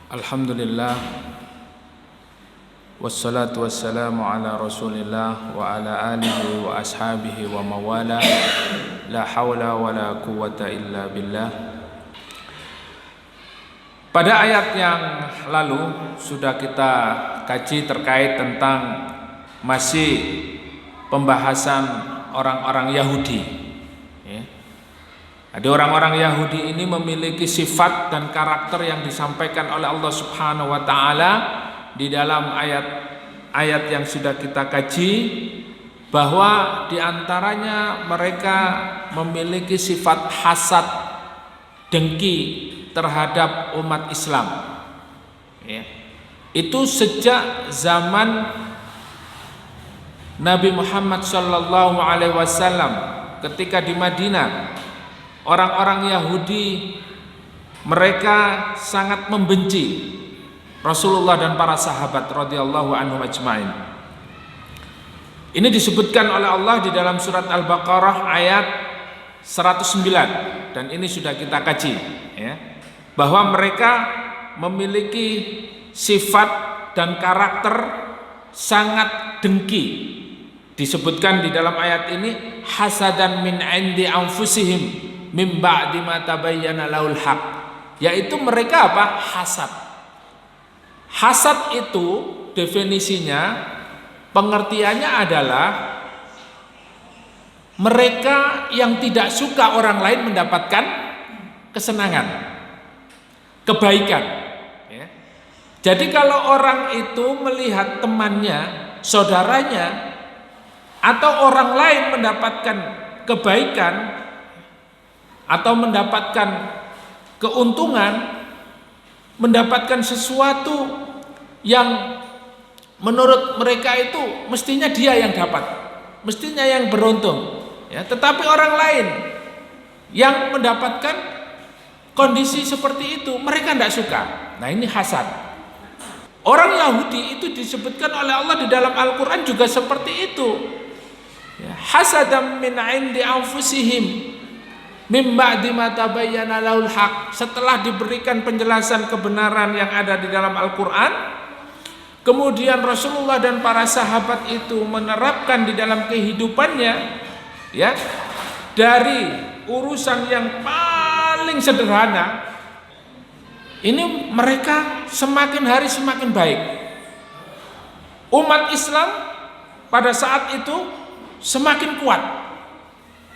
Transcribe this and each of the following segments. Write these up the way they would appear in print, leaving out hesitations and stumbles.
Alhamdulillah, wassalatu wassalamu ala rasulillah wa ala alihi wa ashabihi wa mawala. La hawla wa la quwwata illa billah. Pada ayat yang lalu sudah kita kaji terkait tentang masih pembahasan orang-orang Yahudi. Ada orang-orang Yahudi ini memiliki sifat dan karakter yang disampaikan oleh Allah Subhanahu wa taala di dalam ayat-ayat yang sudah kita kaji, bahwa diantaranya mereka memiliki sifat hasad, dengki terhadap umat Islam. Itu sejak zaman Nabi Muhammad sallallahu alaihi wasallam ketika di Madinah. Orang-orang Yahudi mereka sangat membenci Rasulullah dan para sahabat radhiyallahu anhum ajmain. Ini disebutkan oleh Allah di dalam surat Al-Baqarah ayat 109, dan ini sudah kita kaji, bahwa mereka memiliki sifat dan karakter sangat dengki. Disebutkan di dalam ayat ini hasadan min indi anfusihim min ba'di ma tabayyana lahul haq, yaitu mereka apa? Hasad. Hasad itu definisinya, pengertiannya adalah mereka yang tidak suka orang lain mendapatkan kesenangan, kebaikan. Jadi kalau orang itu melihat temannya, saudaranya, atau orang lain mendapatkan kebaikan atau mendapatkan keuntungan, mendapatkan sesuatu yang menurut mereka itu mestinya dia yang dapat, mestinya yang beruntung, tetapi orang lain yang mendapatkan kondisi seperti itu mereka tidak suka. Nah, ini hasad. Orang Yahudi itu disebutkan oleh Allah di dalam Al-Quran juga seperti itu. Hasadam min indi anfusihim min ba'di ma tabayyana lahul haq. Setelah diberikan penjelasan kebenaran yang ada di dalam Al-Quran, kemudian Rasulullah dan para sahabat itu menerapkan di dalam kehidupannya, dari urusan yang paling sederhana, ini mereka semakin hari semakin baik. Umat Islam pada saat itu semakin kuat.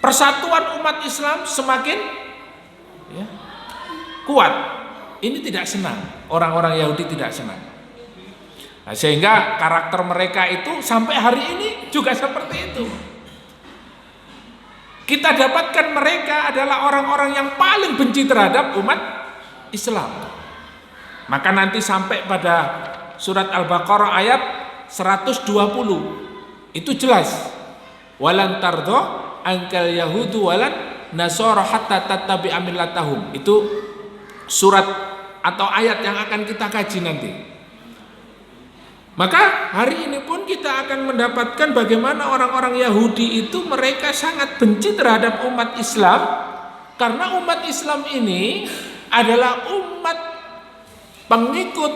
Persatuan umat Islam semakin kuat. Ini tidak senang, orang-orang Yahudi tidak senang. Nah, sehingga karakter mereka itu sampai hari ini juga seperti itu. Kita dapatkan mereka adalah orang-orang yang paling benci terhadap umat Islam. Maka nanti sampai pada surat Al-Baqarah ayat 120 itu jelas, walan tardha angkal yahudu walan nasara hatta tattabi'a millatahum. Itu surat atau ayat yang akan kita kaji nanti. Maka hari ini pun kita akan mendapatkan bagaimana orang-orang Yahudi itu mereka sangat benci terhadap umat Islam, karena umat Islam ini adalah umat pengikut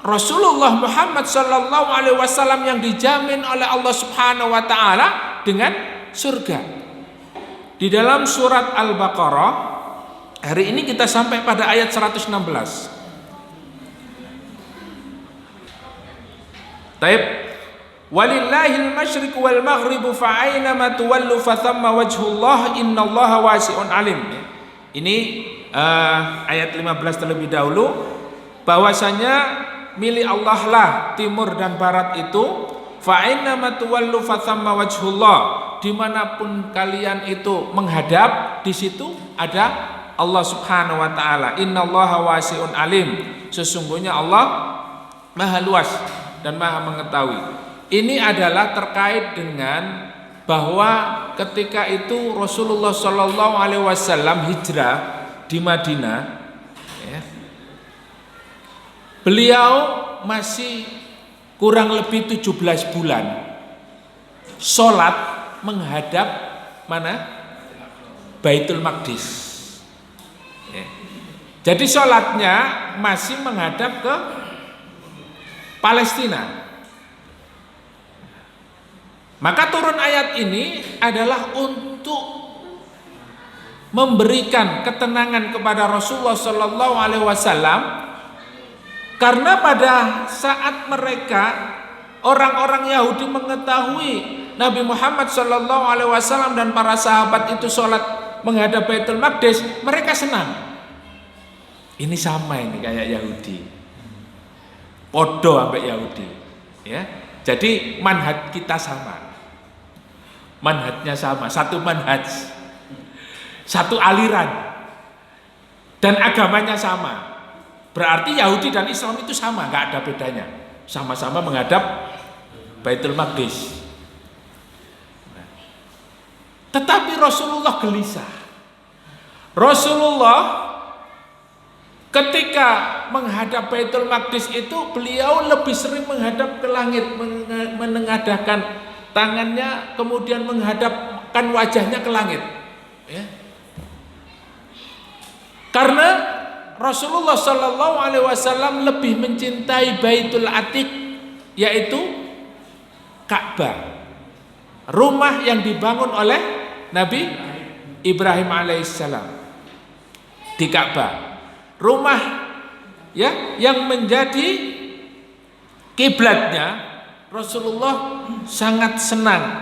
Rasulullah Muhammad sallallahu alaihi wasallam yang dijamin oleh Allah Subhanahu wa taala dengan surga. Di dalam surat Al-Baqarah hari ini kita sampai pada ayat 116. Taib, walillahil masyriq wal maghrib fa aynama tuwallu fa thamma wajhullah innallaha wasi'un alim. Ini ayat 15 terlebih dahulu, bahwasanya milik Allah lah timur dan barat itu, fa aynama tuwallu fa thamma wajhullah. Dimanapun kalian itu menghadap, di situ ada Allah Subhanahu wa taala. Innallaha wasi'un alim. Sesungguhnya Allah Maha luas dan Maha mengetahui. Ini adalah terkait dengan bahwa ketika itu Rasulullah sallallahu alaihi wasallam hijrah di Madinah, beliau masih kurang lebih 17 bulan sholat menghadap mana? Baitul Maqdis. Jadi sholatnya masih menghadap ke Palestina. Maka turun ayat ini adalah untuk memberikan ketenangan kepada Rasulullah Shallallahu Alaihi Wasallam, karena pada saat mereka orang-orang Yahudi mengetahui Nabi Muhammad Shallallahu Alaihi Wasallam dan para sahabat itu sholat menghadap Baitul Maqdis, mereka senang. Ini sama ini kayak Yahudi, podo sampai Yahudi, ya. Jadi manhaj kita sama, manhajnya sama, satu manhaj, satu aliran, dan agamanya sama. Berarti Yahudi dan Islam itu sama, nggak ada bedanya, sama-sama menghadap Baitul Maqdis. Tetapi Rasulullah gelisah. Rasulullah ketika menghadap Baitul Maqdis itu beliau lebih sering menghadap ke langit, menengadahkan tangannya, kemudian menghadapkan wajahnya ke langit, ya. Karena Rasulullah Shallallahu Alaihi Wasallam lebih mencintai Baitul Atiq, yaitu Ka'bah, rumah yang dibangun oleh Nabi Ibrahim alaihissalam di Ka'bah. Rumah, ya, yang menjadi kiblatnya Rasulullah sangat senang,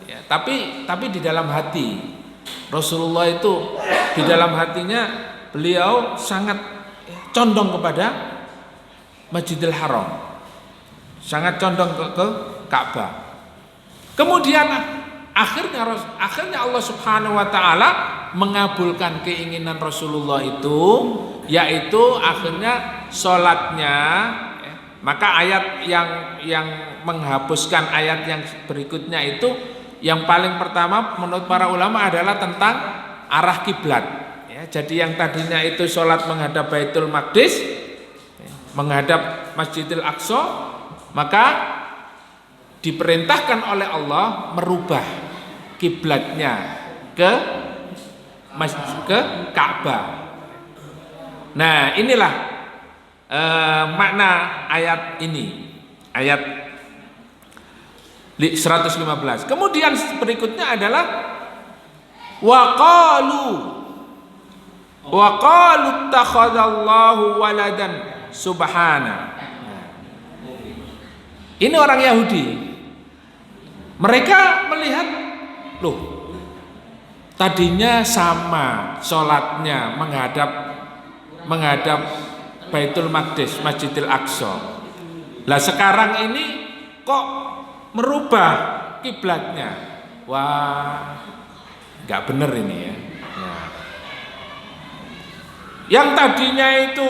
ya, tapi di dalam hati Rasulullah itu, di dalam hatinya beliau sangat condong kepada Masjidil Haram, sangat condong ke Ka'bah. Kemudian akhirnya Allah Subhanahu wa taala mengabulkan keinginan Rasulullah itu, yaitu akhirnya sholatnya, ya. Maka ayat yang menghapuskan ayat yang berikutnya itu, yang paling pertama menurut para ulama adalah tentang arah kiblat, ya. Jadi yang tadinya itu sholat menghadap Baitul Maqdis, ya, menghadap Masjidil Aqsa, maka diperintahkan oleh Allah merubah kiblatnya ke Ka'bah. Nah, inilah makna ayat ini, ayat 115. Kemudian berikutnya adalah waqalu ittakhadallahu waladan subhana. Ini orang Yahudi. Mereka melihat, loh, tadinya sama sholatnya menghadap Baitul Maqdis, Masjidil Aqsa. Lah sekarang ini kok merubah kiblatnya? Wah, nggak bener ini ya. Nah. Yang tadinya itu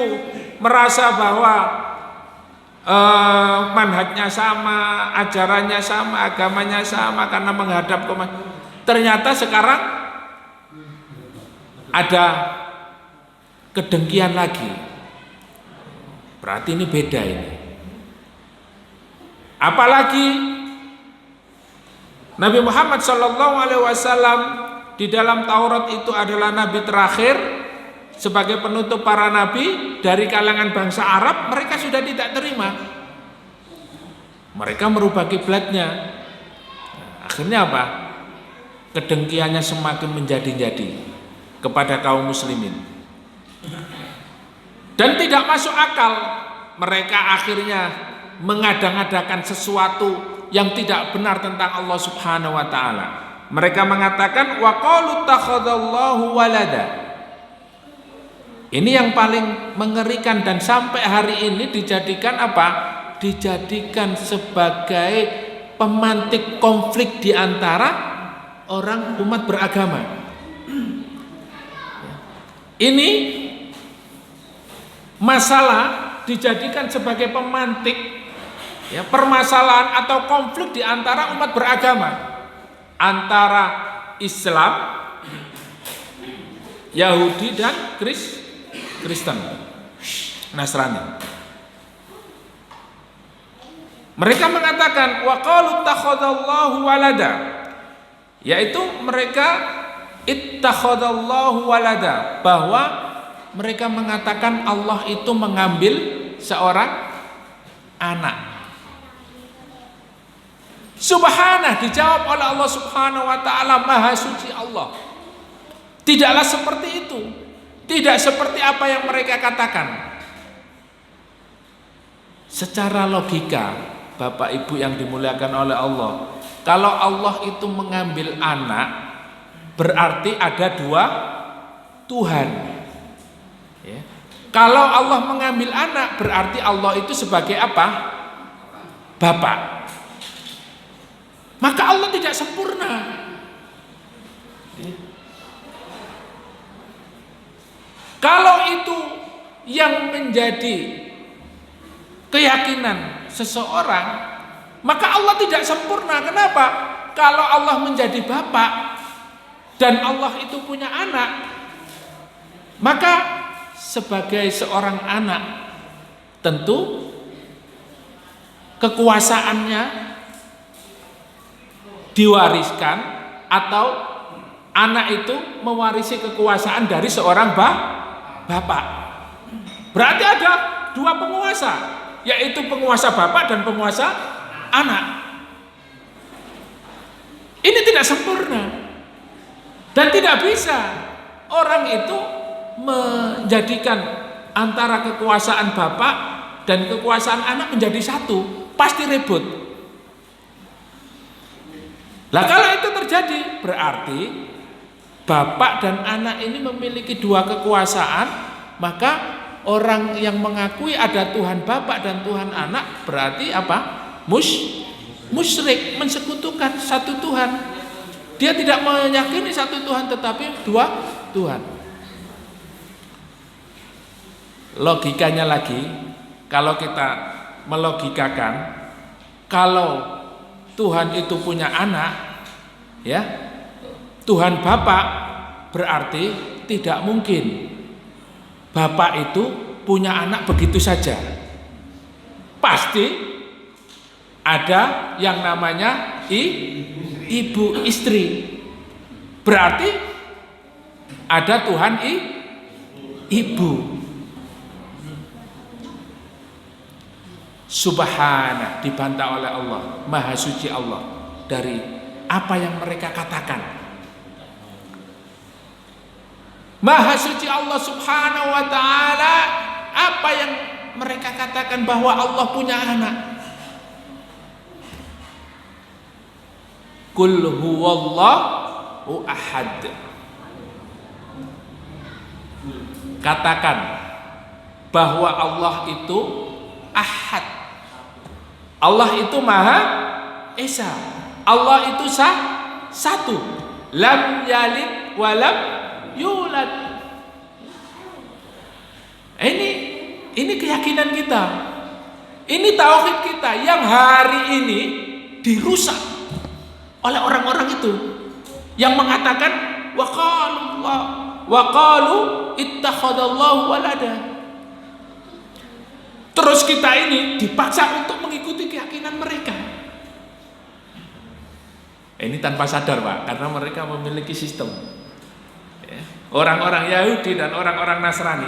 merasa bahwa manhajnya sama, ajarannya sama, agamanya sama karena menghadap ke, ternyata sekarang ada kedengkian lagi. Berarti ini beda ini. Apalagi Nabi Muhammad SAW di dalam Taurat itu adalah nabi terakhir sebagai penutup para nabi dari kalangan bangsa Arab. Mereka sudah tidak terima. Mereka merubah kiblatnya. Akhirnya apa? Kedengkiannya semakin menjadi-jadi kepada kaum muslimin. Dan tidak masuk akal mereka akhirnya mengadang-adakan sesuatu yang tidak benar tentang Allah Subhanahu wa taala. Mereka mengatakan waqalu takhadallahu walada. Ini yang paling mengerikan dan sampai hari ini dijadikan apa? Dijadikan sebagai pemantik konflik di antara orang umat beragama. Ini masalah dijadikan sebagai pemantik, ya, permasalahan atau konflik di antara umat beragama, antara Islam, Yahudi dan Kristen, Nasrani. Mereka mengatakan waqalu ittakhadallahu walada, yaitu mereka ittakhadallahu walada, bahwa Mereka mengatakan Allah itu mengambil seorang anak. Subhanah, dijawab oleh Allah Subhanahu wa taala, Maha suci Allah. Tidaklah seperti itu. Tidak seperti apa yang mereka katakan. Secara logika, Bapak Ibu yang dimuliakan oleh Allah, kalau Allah itu mengambil anak, berarti ada dua Tuhan. Ya. Kalau Allah mengambil anak, berarti Allah itu sebagai apa? Bapak. Maka Allah tidak sempurna. Kalau itu yang menjadi keyakinan seseorang, maka Allah tidak sempurna. Kenapa? Kalau Allah menjadi bapak dan Allah itu punya anak, maka sebagai seorang anak tentu kekuasaannya diwariskan, atau anak itu mewarisi kekuasaan dari seorang bapak. Berarti ada dua penguasa, yaitu penguasa bapak dan penguasa anak. Ini tidak sempurna dan tidak bisa orang itu menjadikan antara kekuasaan bapak dan kekuasaan anak menjadi satu. Pasti ribut. Nah, kalau itu terjadi, berarti bapak dan anak ini memiliki dua kekuasaan, maka orang yang mengakui ada Tuhan bapak dan Tuhan anak berarti apa? Musyrik, mensekutukan satu Tuhan. Dia tidak meyakini satu Tuhan tetapi dua Tuhan. Logikanya lagi, kalau kita melogikakan, kalau Tuhan itu punya anak, ya, Tuhan Bapak, berarti tidak mungkin Bapak itu punya anak begitu saja. Pasti ada yang namanya ibu, istri. Berarti ada Tuhan ibu. Subhanah, dibantah oleh Allah, Maha suci Allah dari apa yang mereka katakan. Maha suci Allah Subhanahu wa ta'ala, apa yang mereka katakan bahwa Allah punya anak. Qul huwallahu ahad. Katakan bahwa Allah itu ahad. Allah itu Maha Esa. Allah itu satu. Lam yalid wa lam yulad. Ini keyakinan kita. Ini tauhid kita yang hari ini dirusak oleh orang-orang itu yang mengatakan wa qalu ittakhadallahu walada. Terus kita ini dipaksa untuk mengikuti keyakinan mereka. Ini tanpa sadar, Pak, karena mereka memiliki sistem. Orang-orang Yahudi dan orang-orang Nasrani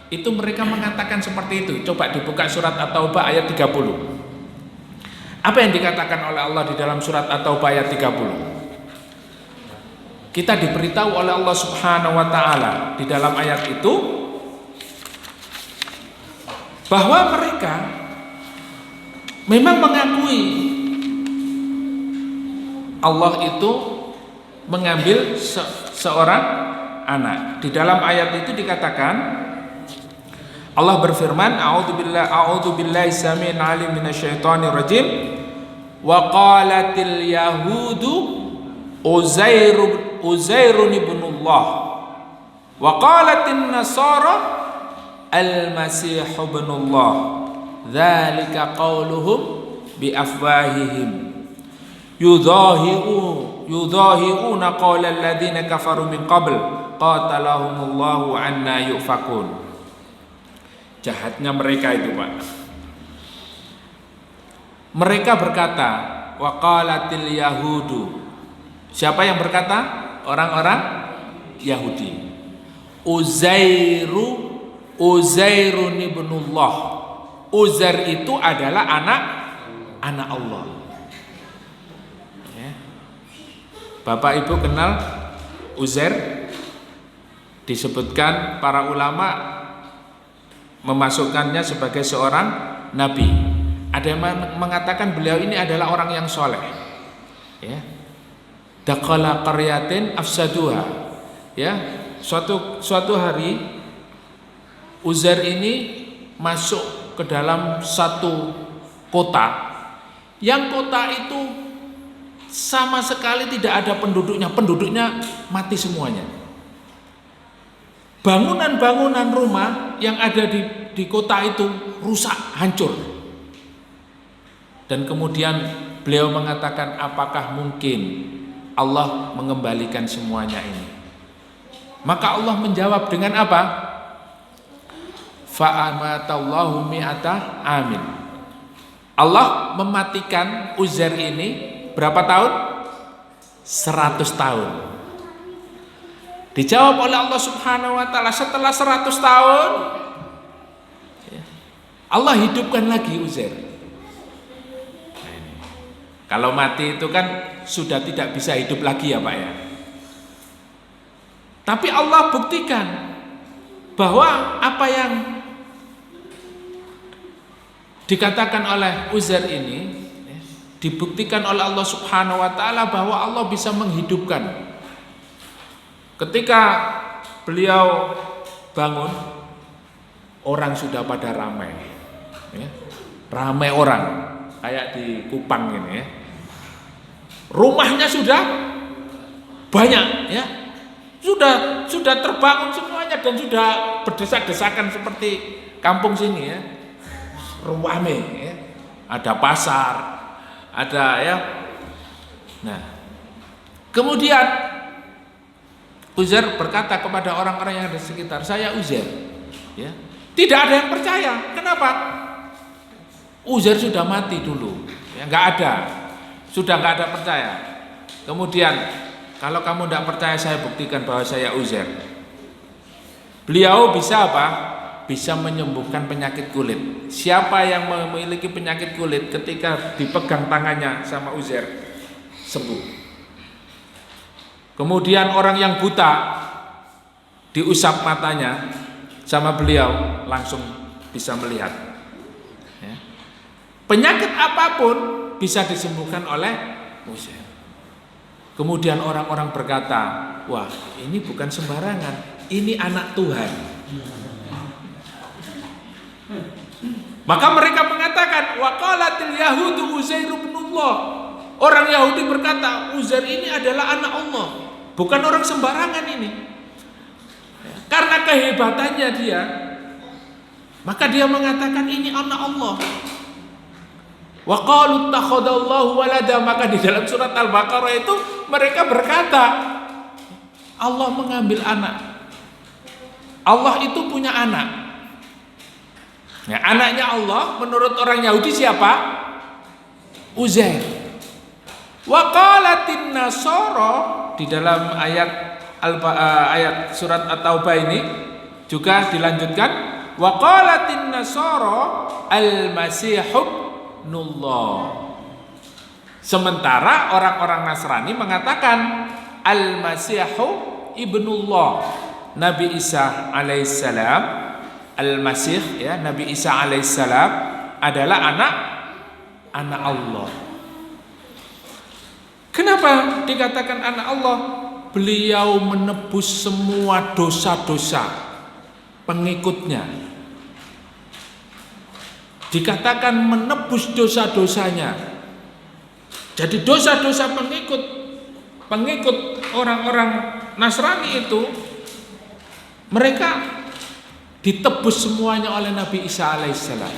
itu mereka mengatakan seperti itu. Coba dibuka surat At-Taubah ayat 30. Apa yang dikatakan oleh Allah di dalam surat At-Taubah ayat 30? Kita diberitahu oleh Allah Subhanahu wa ta'ala di dalam ayat itu bahwa mereka memang mengakui Allah itu mengambil seorang anak. Di dalam ayat itu dikatakan, Allah berfirman, a'udzubillahi samii'il 'aliim minasyaitonir rajim, wa qalatil yahudu Uzairun ibnullah wa qalatin nasara Al-Masih ibnullah, dzalika qauluhum bi afwahihim yudahi'una qawla alladziina kafaru min qabl qatalahumullahu anna yufakun. Jahatnya mereka itu, Pak. Mereka berkata, wa qalatil yahudu. Siapa yang berkata? Orang-orang Yahudi. Uzairun ibnullah. Uzair itu adalah anak Allah. Ya. Bapak Ibu kenal Uzair? Disebutkan para ulama memasukkannya sebagai seorang nabi. Ada yang mengatakan beliau ini adalah orang yang soleh. Ya. Dakhala qaryatin afsaduha. Ya, suatu hari Uzair ini masuk ke dalam satu kota, yang kota itu sama sekali tidak ada penduduknya mati semuanya. Bangunan-bangunan rumah yang ada di kota itu rusak, hancur. Dan kemudian beliau mengatakan, apakah mungkin Allah mengembalikan semuanya ini? Maka Allah menjawab dengan apa? Fa'amatallahu mi'ata amin. Allah mematikan Uzair ini berapa tahun? 100 tahun. Dijawab oleh Allah Subhanahu wa taala, setelah 100 tahun Allah hidupkan lagi Uzair. Kalau mati itu kan sudah tidak bisa hidup lagi ya Pak ya. Tapi Allah buktikan bahwa apa yang dikatakan oleh Uzair ini dibuktikan oleh Allah Subhanahu wa taala bahwa Allah bisa menghidupkan. Ketika beliau bangun, orang sudah pada ramai. Ya. Ramai orang kayak di Kupang ini ya. Rumahnya sudah banyak ya. Sudah terbangun semuanya dan sudah berdesak-desakan seperti kampung sini ya. Ruame ya. Ada pasar, ada ya. Nah, kemudian Uzair berkata kepada orang-orang yang ada di sekitar, saya Uzair ya. Tidak ada yang percaya. Kenapa? Uzair sudah mati dulu ya, nggak ada. Sudah nggak ada percaya. Kemudian kalau kamu tidak percaya, saya buktikan bahwa saya Uzair. Beliau bisa apa? Bisa menyembuhkan penyakit kulit. Siapa yang memiliki penyakit kulit ketika dipegang tangannya sama Uzair sembuh. Kemudian orang yang buta diusap matanya sama beliau langsung bisa melihat. Ya. Penyakit apapun bisa disembuhkan oleh Uzair. Kemudian orang-orang berkata, wah ini bukan sembarangan, ini anak Tuhan. Maka mereka mengatakan, waqalatil yahudu Uzair ibnullah. Orang Yahudi berkata, Uzair ini adalah anak Allah, bukan orang sembarangan ini. Karena kehebatannya dia, maka dia mengatakan ini anak Allah. Wa qalu takhadallahu walada, maka di dalam surat Al-Baqarah itu mereka berkata Allah mengambil anak. Allah itu punya anak. Nah, anaknya Allah menurut orang Yahudi siapa? Uzair. Wa qalatin nasara, di dalam ayat surat At-Taubah ini juga dilanjutkan, wa qalatin nasara al-masih ibnullah. Sementara orang-orang Nasrani mengatakan al-masihu ibnullah. Nabi Isa alaihissalam, al-masih ya, Nabi Isa alaihissalam adalah anak Allah. Kenapa dikatakan anak Allah? Beliau menebus semua dosa-dosa pengikutnya. Dikatakan menebus dosa-dosanya. Jadi dosa-dosa pengikut orang-orang Nasrani itu, mereka ditebus semuanya oleh Nabi Isa alaihissalam.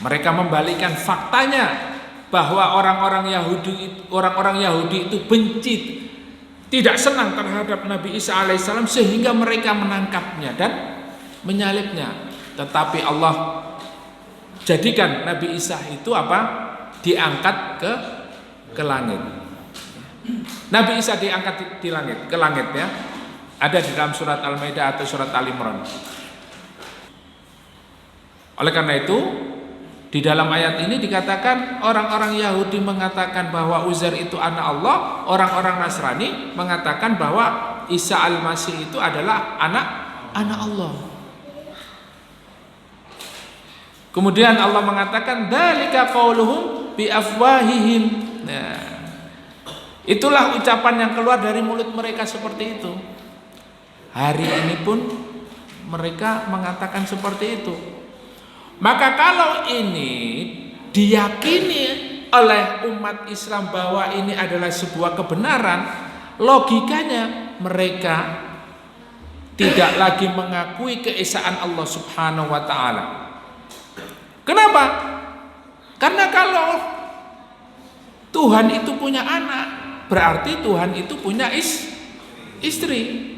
Mereka membalikan faktanya bahwa orang-orang Yahudi itu benci, tidak senang terhadap Nabi Isa alaihissalam, sehingga mereka menangkapnya dan menyalibnya. Tetapi Allah jadikan Nabi Isa itu apa? Diangkat ke langit. Nabi Isa diangkat ke langit ya. Ada di dalam surat Al-Maidah atau surat Al-Imran. Oleh karena itu, di dalam ayat ini dikatakan orang-orang Yahudi mengatakan bahwa Uzair itu anak Allah, orang-orang Nasrani mengatakan bahwa Isa Al-Masih itu adalah anak Allah. Kemudian Allah mengatakan dzalika qauluhum bi afwahihim. Nah, itulah ucapan yang keluar dari mulut mereka seperti itu. Hari ini pun mereka mengatakan seperti itu. Maka kalau ini diyakini oleh umat Islam bahwa ini adalah sebuah kebenaran, logikanya mereka tidak lagi mengakui keesaan Allah Subhanahu wa taala. Kenapa? Karena kalau Tuhan itu punya anak, berarti Tuhan itu punya istri.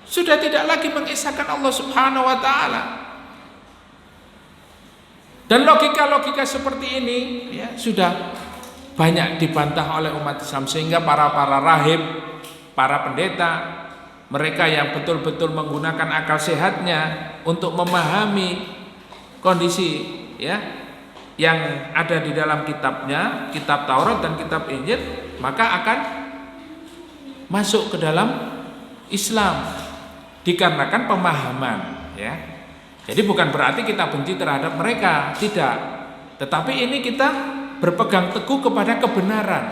Sudah tidak lagi mengesahkan Allah Subhanahu wa taala. Dan logika-logika seperti ini ya sudah banyak dibantah oleh umat Islam, sehingga para rahib, para pendeta, mereka yang betul-betul menggunakan akal sehatnya untuk memahami kondisi ya yang ada di dalam kitabnya, kitab Taurat dan kitab Injil, maka akan masuk ke dalam Islam dikarenakan pemahaman ya. Jadi bukan berarti kita benci terhadap mereka, tidak. Tetapi ini kita berpegang teguh kepada kebenaran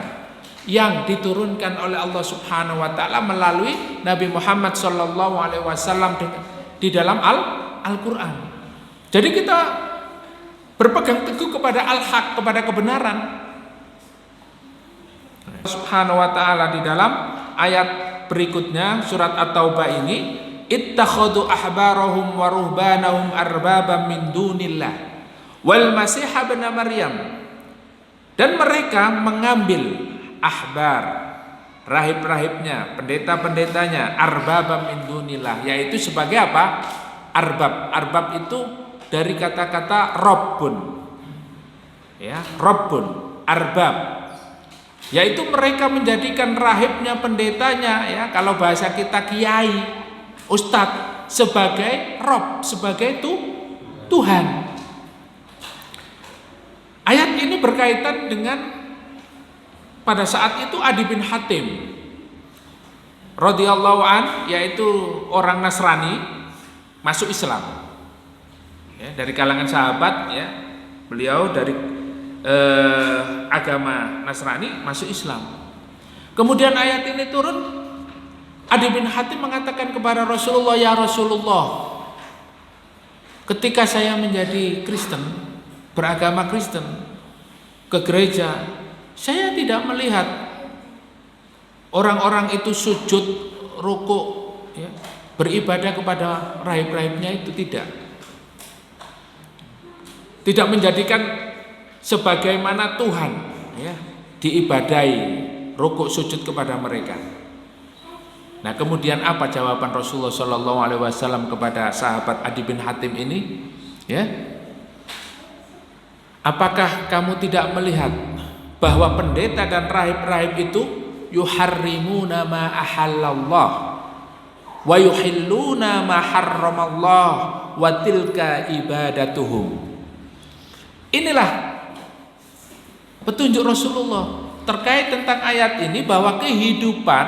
yang diturunkan oleh Allah Subhanahu wa taala melalui Nabi Muhammad sallallahu alaihi wasallam di dalam Al-Qur'an. Jadi kita berpegang teguh kepada al-haq, kepada kebenaran. Subhanahu wa taala di dalam ayat berikutnya surat At-Taubah ini, ittakhadhu ahbarahum wa ruhbanahum arbaban min dunillah wal masih ibn Maryam. Dan mereka mengambil ahbar, rahib-rahibnya, pendeta-pendetanya, arbabam min dunillah, yaitu sebagai apa? Arbab. Arbab itu dari kata-kata Rabbun. Ya, Rabbun, arbab. Yaitu mereka menjadikan rahibnya, pendetanya, ya, kalau bahasa kita kiai, ustadz, sebagai Rabb, sebagai Tuhan. Ayat ini berkaitan dengan pada saat itu Adi bin Hatim radhiyallahu an, yaitu orang Nasrani, masuk Islam ya, dari kalangan sahabat ya, beliau dari agama Nasrani masuk Islam. Kemudian ayat ini turun, Adi bin Hatim mengatakan kepada Rasulullah, ya Rasulullah, ketika saya menjadi Kristen, beragama Kristen, ke gereja, saya tidak melihat orang-orang itu sujud, rukuk, ya, beribadah kepada rahib-rahibnya itu, tidak menjadikan sebagaimana Tuhan ya, diibadahi, rukuk sujud kepada mereka. Nah, kemudian apa jawaban Rasulullah SAW kepada sahabat Adi bin Hatim ini? Ya, apakah kamu tidak melihat bahwa pendeta dan rahib-rahib itu yuharrimuna ma ahallallah wa yuhilluna ma harramallah wa tilka ibadatuhum. Inilah petunjuk Rasulullah terkait tentang ayat ini, bahwa kehidupan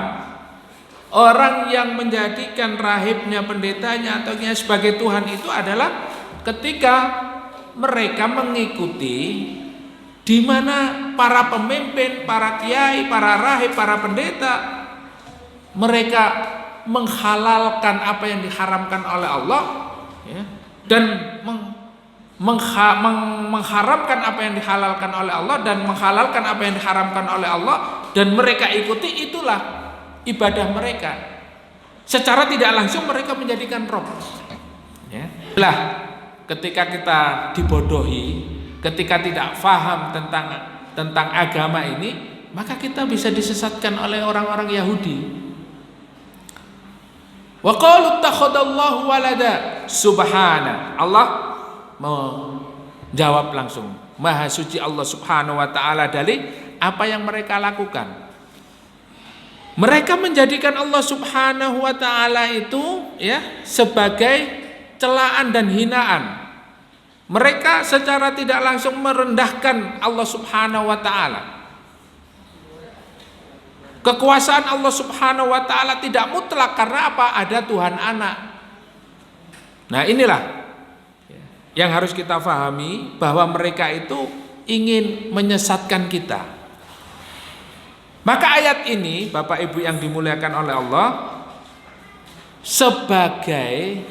orang yang menjadikan rahibnya, pendetanya atau sebagai Tuhan itu adalah ketika mereka mengikuti di mana para pemimpin, para kiai, para rahib, para pendeta, mereka menghalalkan apa yang diharamkan oleh Allah ya, dan mengharamkan apa yang dihalalkan oleh Allah dan menghalalkan apa yang diharamkan oleh Allah, dan mereka ikuti. Itulah ibadah mereka. Secara tidak langsung mereka menjadikan Rob ya. Lah, ketika kita dibodohi, ketika tidak faham tentang agama ini, maka kita bisa disesatkan oleh orang-orang Yahudi. Wa qalu ittakhadallahu walada, subhana, Allah menjawab langsung, maha suci Allah Subhanahu wa taala dari apa yang mereka lakukan. Mereka menjadikan Allah Subhanahu wa taala itu ya sebagai celaan dan hinaan. Mereka secara tidak langsung merendahkan Allah Subhanahu wa taala. Kekuasaan Allah Subhanahu wa taala tidak mutlak karena apa? Ada Tuhan anak. Nah, inilah yang harus kita pahami, bahwa mereka itu ingin menyesatkan kita. Maka ayat ini, Bapak Ibu yang dimuliakan oleh Allah, sebagai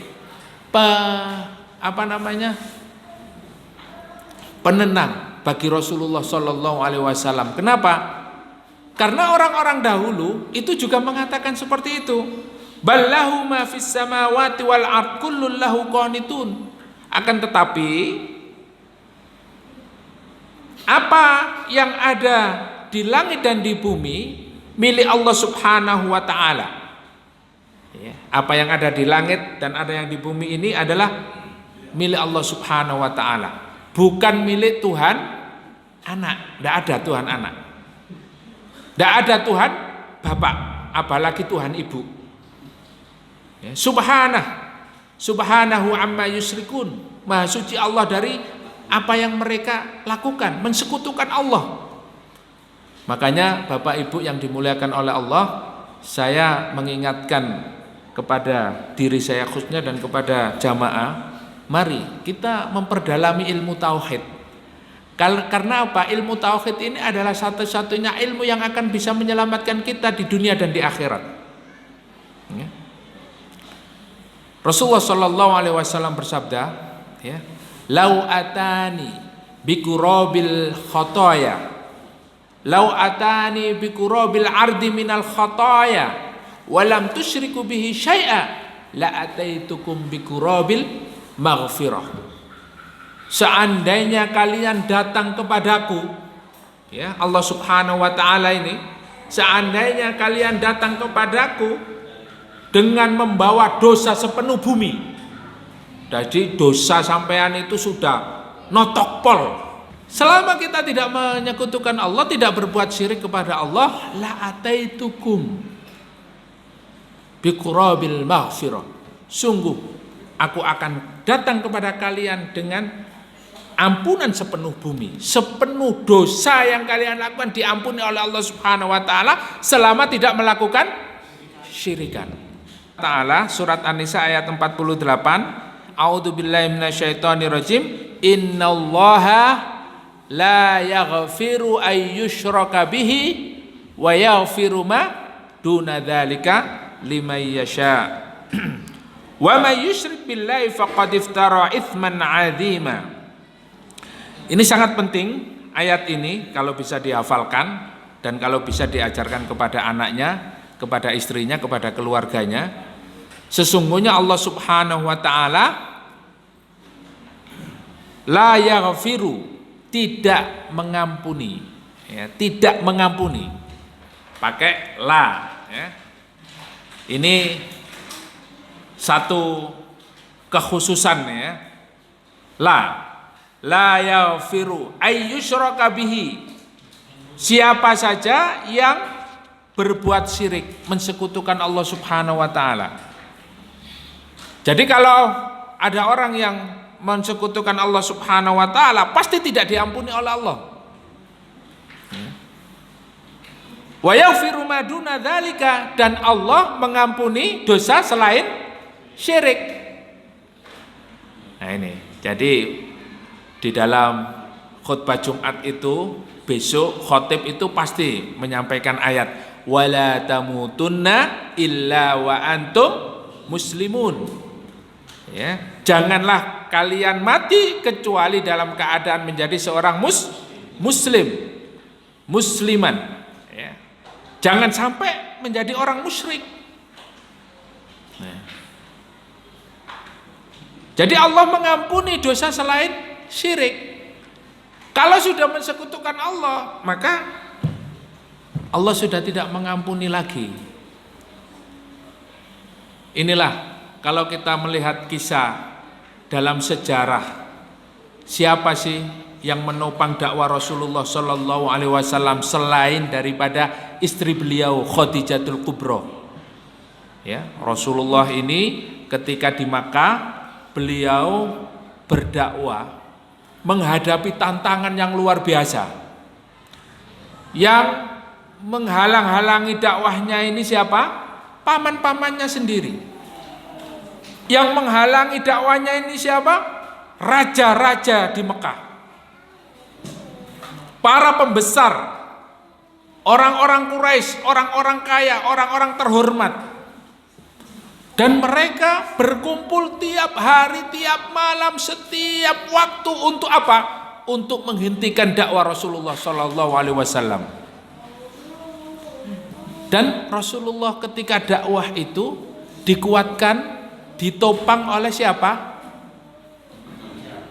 penenang bagi Rasulullah Shallallahu Alaihi Wasallam. Kenapa? Karena orang-orang dahulu itu juga mengatakan seperti itu. Ballahu ma fis samawati wal ard kullun lahu qanitun. Akan tetapi apa yang ada di langit dan di bumi milik Allah Subhanahu wa taala. Apa yang ada di langit dan ada yang di bumi ini adalah milik Allah Subhanahu wa taala, bukan milik Tuhan anak. Tidak ada Tuhan anak, tidak ada Tuhan bapak, apalagi Tuhan ibu. Subhanahu amma yusyrikun. Maha suci Allah dari apa yang mereka lakukan, mensekutukan Allah. Makanya Bapak Ibu yang dimuliakan oleh Allah, saya mengingatkan kepada diri saya khususnya dan kepada jamaah, mari kita memperdalami ilmu tauhid. Karena apa? Ilmu tauhid ini adalah satu-satunya ilmu yang akan bisa menyelamatkan kita di dunia dan di akhirat. Rasulullah Shallallahu Alaihi Wasallam bersabda, lau atani bikurabil khotoya, lau atani bikurabil ardi minal khotoya, walam tusyriku bihi syai'a, la ataitukum bikurabil maghfirah. Seandainya kalian datang kepadaku, ya Allah Subhanahu wa taala ini, seandainya kalian datang kepadaku dengan membawa dosa sepenuh bumi. Jadi dosa sampean itu sudah notok pol. Selama kita tidak menyekutukan Allah, tidak berbuat syirik kepada Allah, la ataitukum biqurabil maghfirah. Sungguh aku akan datang kepada kalian dengan ampunan sepenuh bumi. Sepenuh dosa yang kalian lakukan diampuni oleh Allah Subhanahu wa taala selama tidak melakukan syirikan. Ta'ala surat An-Nisa ayat 48, A'udzubillahi minasyaitonirrajim, innallaha la yaghfiru ay yushraka bihi wa yaghfiru ma duna dzalika liman yasha. Wa may yusyrik billahi faqad iftara itsman 'adzima. Ini sangat penting ayat ini, kalau bisa dihafalkan dan kalau bisa diajarkan kepada anaknya, kepada istrinya, kepada keluarganya. Sesungguhnya Allah Subhanahu wa taala la yaghfiru, tidak mengampuni, ya, tidak mengampuni. Pakai la, ya. Ini satu kekhususan, ya. La yaghfiru ay yushraka bihi. Siapa saja yang berbuat syirik, mensekutukan Allah Subhanahu wa taala. Jadi kalau ada orang yang mensekutukan Allah Subhanahu wa taala, pasti tidak diampuni oleh Allah. Wa yaghfiru ma duna dzalika, dan Allah mengampuni dosa selain syirik. Nah ini, jadi di dalam khutbah Jumat itu besok khotib itu pasti menyampaikan ayat wala tamutunna illa wa antum muslimun. Ya, janganlah kalian mati kecuali dalam keadaan menjadi seorang musliman. Ya. Jangan sampai menjadi orang musyrik. Nah. Jadi Allah mengampuni dosa selain syirik. Kalau sudah mensekutukan Allah, maka Allah sudah tidak mengampuni lagi. Inilah kalau kita melihat kisah dalam sejarah, siapa sih yang menopang dakwah Rasulullah Shallallahu Alaihi Wasallam selain daripada istri beliau Khadijatul Kubra. Ya, Rasulullah ini ketika di Makkah beliau berdakwah menghadapi tantangan yang luar biasa. Yang menghalang-halangi dakwahnya ini siapa? Paman-pamannya sendiri. Yang menghalangi dakwahnya ini siapa? Raja-raja di Mekah. Para pembesar, orang-orang Quraisy, orang-orang kaya, orang-orang terhormat. Dan mereka berkumpul tiap hari, tiap malam, setiap waktu untuk apa? Untuk menghentikan dakwah Rasulullah Shallallahu Alaihi Wasallam. Dan Rasulullah ketika dakwah itu dikuatkan, ditopang oleh siapa?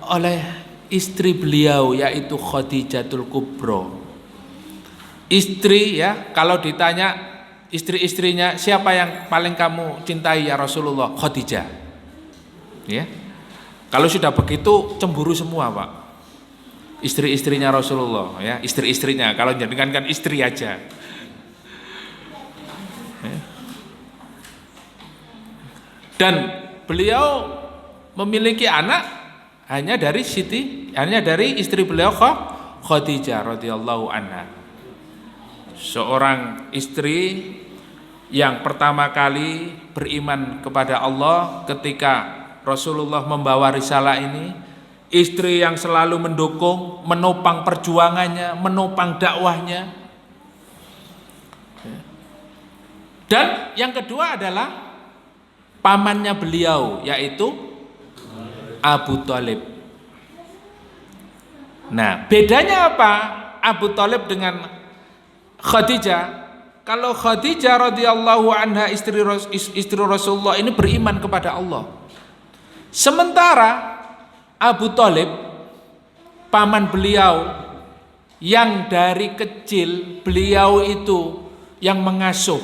Oleh istri beliau, yaitu Khadijatul Kubra. Istri, ya, kalau ditanya istri-istrinya siapa yang paling kamu cintai ya Rasulullah? Khadijah. Ya. Kalau sudah begitu cemburu semua, Pak. Istri-istrinya Rasulullah, ya, istri-istrinya. Kalau jadikan kan istri aja. Ya. Dan beliau memiliki anak hanya dari istri beliau Khadijah radhiyallahu anha. Seorang istri yang pertama kali beriman kepada Allah ketika Rasulullah membawa risalah ini, istri yang selalu mendukung, menopang perjuangannya, menopang dakwahnya. Dan yang kedua adalah pamannya beliau, yaitu Abu Thalib. Nah, bedanya apa Abu Thalib dengan Khadijah? Kalau Khadijah radhiyallahu anha istri Rasulullah ini beriman kepada Allah. Sementara Abu Thalib paman beliau yang dari kecil beliau itu yang mengasuh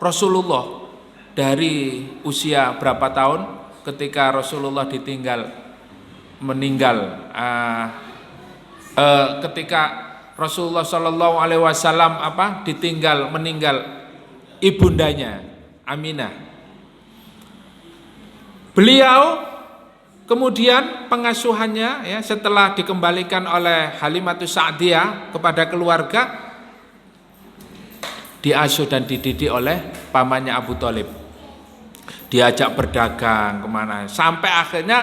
Rasulullah dari usia berapa tahun ketika Rasulullah meninggal ketika Rasulullah Shallallahu Alaihi Wasallam meninggal ibundanya Aminah. Beliau kemudian pengasuhannya, ya, setelah dikembalikan oleh Halimatus Sa'diyah kepada keluarga, diasuh dan dididik oleh pamannya Abu Thalib. Diajak berdagang kemana, sampai akhirnya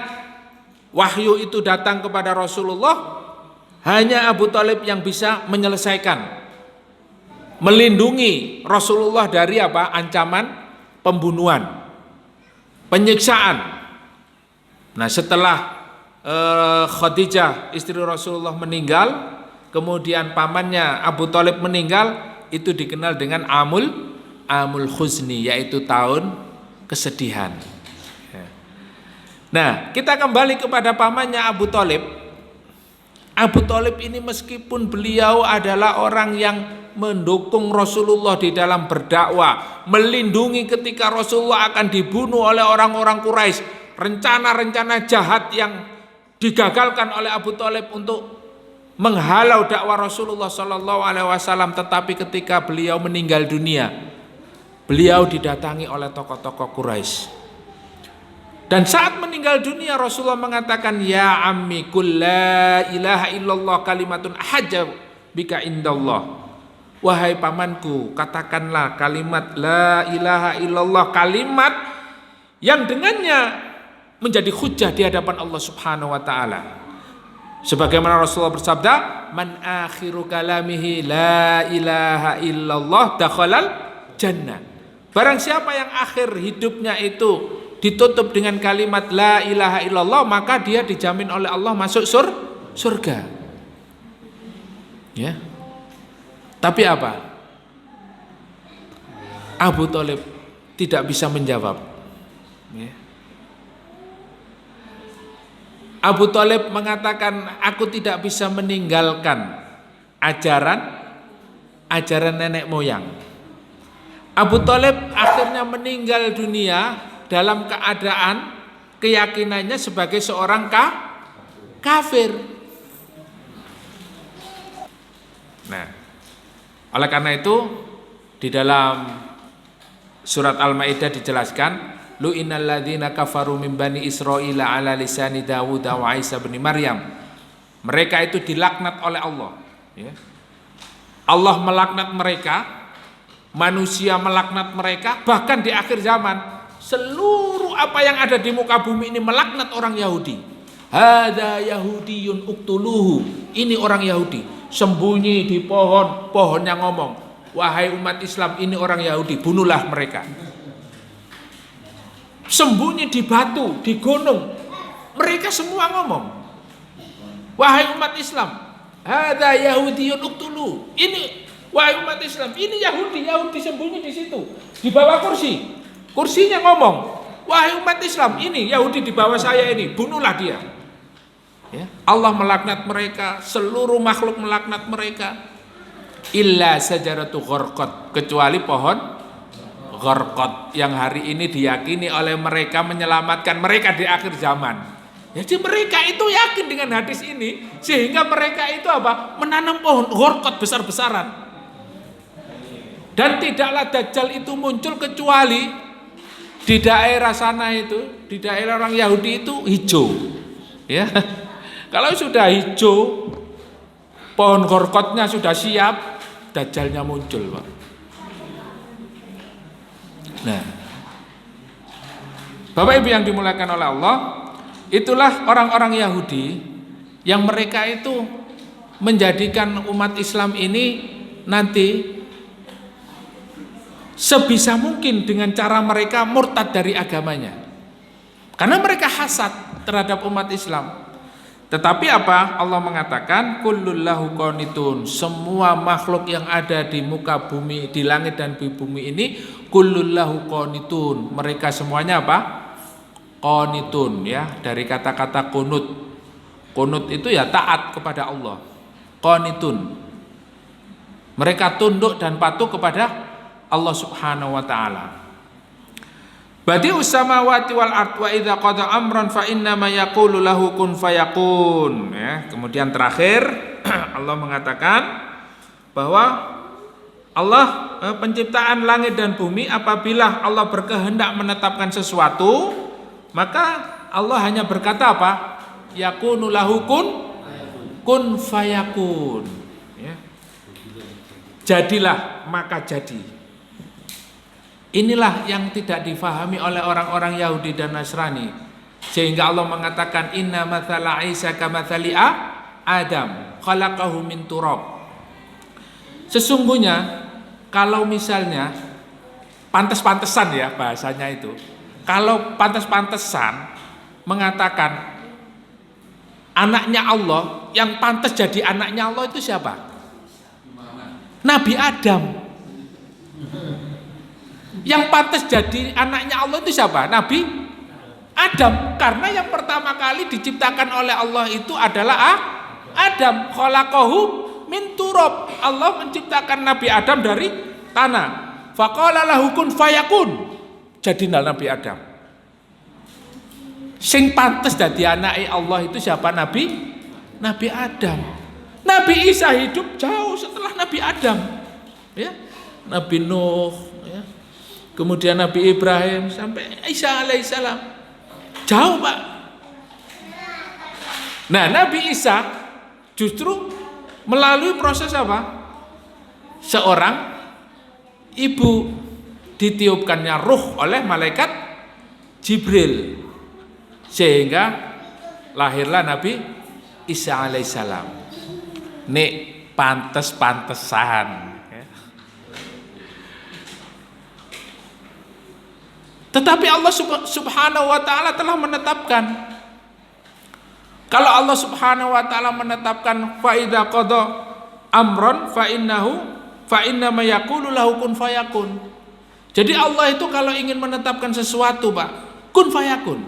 wahyu itu datang kepada Rasulullah. Hanya Abu Thalib yang bisa menyelesaikan, melindungi Rasulullah dari apa? Ancaman pembunuhan, penyiksaan. Nah, setelah Khadijah istri Rasulullah meninggal, kemudian pamannya Abu Thalib meninggal, itu dikenal dengan Amul Khuzni, yaitu tahun kesedihan. Nah, kita kembali kepada pamannya Abu Thalib. Abu Thalib ini meskipun beliau adalah orang yang mendukung Rasulullah di dalam berdakwah, melindungi ketika Rasulullah akan dibunuh oleh orang-orang Quraisy, rencana-rencana jahat yang digagalkan oleh Abu Thalib untuk menghalau dakwah Rasulullah Shallallahu Alaihi Wasallam. Tetapi ketika beliau meninggal dunia, beliau didatangi oleh tokoh-tokoh Quraisy. Dan saat meninggal dunia Rasulullah mengatakan, ya ammi kul la ilaha illallah kalimatun ahajja bika indallah. Wahai pamanku, katakanlah kalimat la ilaha illallah, kalimat yang dengannya menjadi hujjah di hadapan Allah Subhanahu wa taala. Sebagaimana Rasulullah bersabda, man akhiru kalamihi la ilaha illallah dakhalal jannah. Barang siapa yang akhir hidupnya itu ditutup dengan kalimat la ilaha illallah, maka dia dijamin oleh Allah masuk surga. Ya. Tapi apa? Abu Thalib tidak bisa menjawab. Ya. Abu Thalib mengatakan, aku tidak bisa meninggalkan ajaran nenek moyang. Abu Thalib akhirnya meninggal dunia dalam keadaan keyakinannya sebagai seorang kafir. Nah, oleh karena itu Di dalam surat Al-Maidah dijelaskan, lu'inal ladzina kafaru min bani Israila ala lisani Dawud wa Isa bin Maryam. Mereka itu dilaknat oleh Allah, ya. Allah melaknat mereka, manusia melaknat mereka, bahkan di akhir zaman seluruh apa yang ada di muka bumi ini melaknat orang Yahudi. Hadza yahudiyun uktuluhu. Ini orang Yahudi, sembunyi di pohon, pohonnya ngomong, wahai umat Islam, ini orang Yahudi, bunuhlah mereka. Sembunyi di batu, di gunung, mereka semua ngomong, wahai umat Islam, hadza yahudiyun uktuluhu. Ini wahai umat Islam, ini Yahudi sembunyi di situ, di bawah kursi. Kursinya ngomong, wahai umat Islam, ini Yahudi di bawah saya ini, bunuhlah dia. Ya. Allah melaknat mereka, seluruh makhluk melaknat mereka. Illa sajaratu gharqad, kecuali pohon gharqad yang hari ini diyakini oleh mereka menyelamatkan mereka di akhir zaman. Jadi mereka itu yakin dengan hadis ini, sehingga mereka itu apa? Menanam pohon gharqad besar-besaran. Dan tidaklah Dajjal itu muncul kecuali di daerah sana itu, di daerah orang Yahudi itu hijau, ya. Kalau sudah hijau, pohon gharqadnya sudah siap, Dajjalnya muncul, Pak. Nah, Bapak Ibu yang dimuliakan oleh Allah, itulah orang-orang Yahudi yang mereka itu menjadikan umat Islam ini nanti sebisa mungkin dengan cara mereka murtad dari agamanya, karena mereka hasad terhadap umat Islam. Tetapi apa? Allah mengatakan kullul lahu qanitun, semua makhluk yang ada di muka bumi, di langit dan di bumi ini, kullul lahu qanitun, mereka semuanya apa? Qanitun, ya, dari kata-kata qunut. Qunut itu ya taat kepada Allah. Qanitun, mereka tunduk dan patuh kepada Allah Subhanahu wa taala. Badi'us samawati wal ard wa idza qada amran fa inna ma yaqulu lahu kun fayakun, ya. Kemudian terakhir Allah mengatakan bahwa Allah penciptaan langit dan bumi, apabila Allah berkehendak menetapkan sesuatu, maka Allah hanya berkata apa? Yakunu lahu kun fayakun, ya. Jadilah maka jadi. Inilah yang tidak difahami oleh orang-orang Yahudi dan Nasrani, sehingga Allah mengatakan inna mathala Isa kamathali Adam khalaqahu min turab. Sesungguhnya kalau misalnya pantes-pantesan, ya bahasanya itu, kalau pantes-pantesan mengatakan anaknya Allah, yang pantas jadi anaknya Allah itu siapa? Nabi Adam. Yang pantas jadi anaknya Allah itu siapa? Nabi Adam. Karena yang pertama kali diciptakan oleh Allah itu adalah Adam. Khalaqahu min turab. Allah menciptakan Nabi Adam dari tanah. Faqala lahu kun fayakun. Jadilah Nabi Adam. Sing pantas jadi anaknya Allah itu siapa? Nabi Adam. Nabi Isa hidup jauh setelah Nabi Adam, ya. Nabi Nuh, ya. Kemudian Nabi Ibrahim sampai Isa alaihissalam, jauh, Pak. Nah, Nabi Isa justru melalui proses apa? Seorang ibu ditiupkannya ruh oleh malaikat Jibril, sehingga lahirlah Nabi Isa alaihissalam. Nek pantes-pantesan, ya. Tetapi Allah subhanahu wa ta'ala telah menetapkan, kalau Allah subhanahu wa ta'ala menetapkan fa idza qada amron fa inna ma yaqulu lahu kun fayakun. Jadi Allah itu kalau ingin menetapkan sesuatu, Pak, kun fayakun.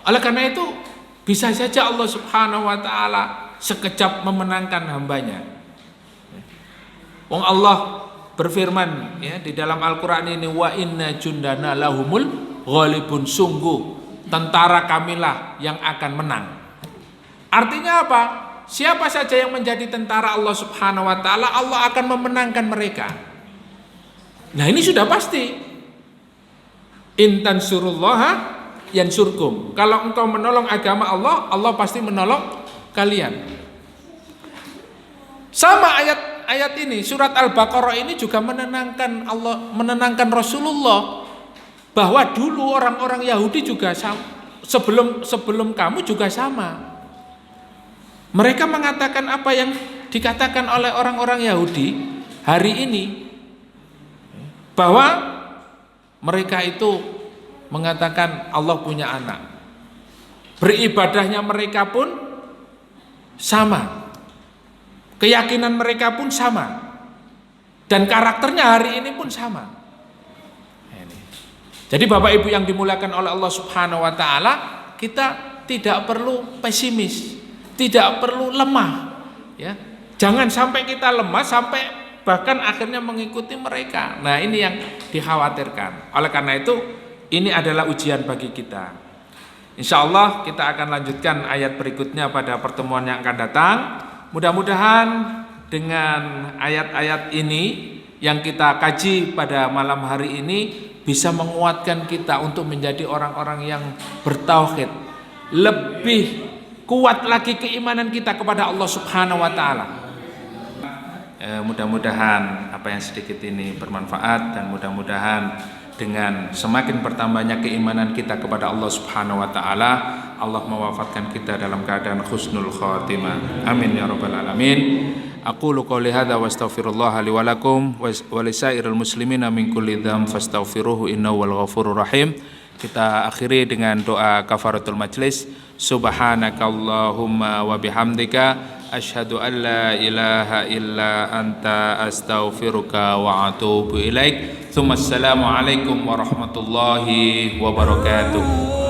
Oleh karena itu bisa saja Allah subhanahu wa ta'ala sekejap memenangkan hambanya. Wong Allah berfirman, ya, di dalam Al-Quran ini, wa inna jundana lahumul ghalibun, sungguh tentara kamilah yang akan menang. Artinya apa? siapa saja yang menjadi tentara Allah Subhanahu wa taala, Allah akan memenangkan mereka. Nah, ini sudah pasti. In tansurullaha yansurkum. Kalau engkau menolong agama Allah, Allah pasti menolong kalian. Sama ayat ini, surat Al-Baqarah ini juga menenangkan Allah, menenangkan Rasulullah bahwa dulu orang-orang Yahudi juga sebelum kamu juga sama. Mereka mengatakan apa yang dikatakan oleh orang-orang Yahudi hari ini, bahwa mereka itu mengatakan Allah punya anak. Beribadahnya mereka pun sama. Keyakinan mereka pun sama. Dan karakternya hari ini pun sama. Jadi Bapak Ibu yang dimuliakan oleh Allah Subhanahu wa taala, kita tidak perlu pesimis, tidak perlu lemah, ya. Jangan sampai kita lemah sampai bahkan akhirnya mengikuti mereka. Nah, ini yang dikhawatirkan. Oleh karena itu, ini adalah ujian bagi kita. Insya Allah kita akan lanjutkan ayat berikutnya pada pertemuan yang akan datang. Mudah-mudahan dengan ayat-ayat ini yang kita kaji pada malam hari ini bisa menguatkan kita untuk menjadi orang-orang yang bertauhid, lebih kuat lagi keimanan kita kepada Allah Subhanahu wa taala. Mudah-mudahan apa yang sedikit ini bermanfaat, dan mudah-mudahan dengan semakin bertambahnya keimanan kita kepada Allah Subhanahu wa taala, Allah mewafatkan kita dalam keadaan husnul khatimah. Amin ya rabbal alamin. Aqulu qouli hadza wa astaghfirullah li wa lakum wa lisairil muslimina min kulli dzam fastaghfiruhu innahu wal ghafurur rahim. Kita akhiri dengan doa kafaratul majlis. Subhanakallahumma wa bihamdika asyhadu an la ilaha illa anta astaghfiruka wa atubu ilaik. Assalamualaikum warahmatullahi wabarakatuh.